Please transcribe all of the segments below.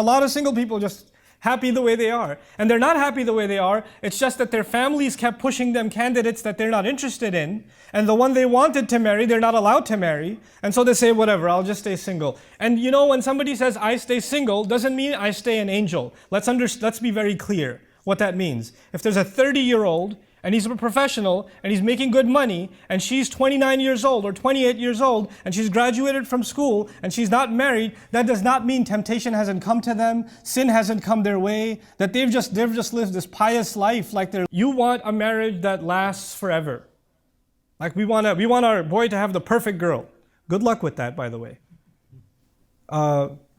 lot of single people just happy the way they are. And they're not happy the way they are. It's just that their families kept pushing them candidates that they're not interested in. And the one they wanted to marry, they're not allowed to marry. And so they say, whatever, I'll just stay single. And you know, when somebody says, I stay single, doesn't mean I stay an angel. Let's be very clear what that means. If there's a 30-year-old and he's a professional and he's making good money and she's 29 years old or 28 years old and she's graduated from school and she's not married, that does not mean temptation hasn't come to them, sin hasn't come their way, that they've just lived this pious life like you want a marriage that lasts forever. Like we want our boy to have the perfect girl. Good luck with that, by the way.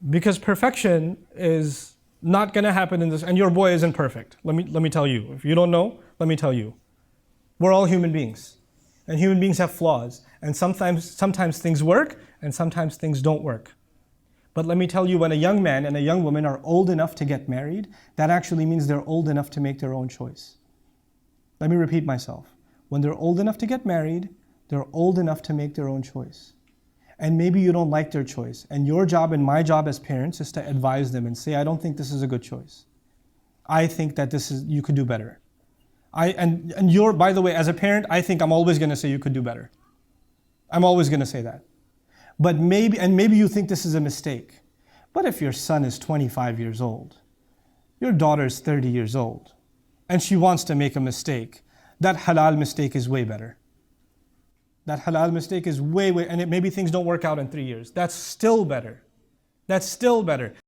Because perfection is not going to happen in this, and your boy isn't perfect. Let me tell you. If you don't know, let me tell you. We're all human beings, and human beings have flaws, and sometimes things work, and sometimes things don't work. But let me tell you, when a young man and a young woman are old enough to get married, that actually means they're old enough to make their own choice. Let me repeat myself. When they're old enough to get married, they're old enough to make their own choice. And maybe you don't like their choice. And your job and my job as parents is to advise them and say, I don't think this is a good choice. I think that you could do better. By the way, as a parent, I think I'm always going to say you could do better. I'm always going to say that. But maybe you think this is a mistake. But if your son is 25 years old, your daughter is 30 years old, and she wants to make a mistake, that halal mistake is way better. That halal mistake is way, and maybe things don't work out in 3 years. That's still better. That's still better.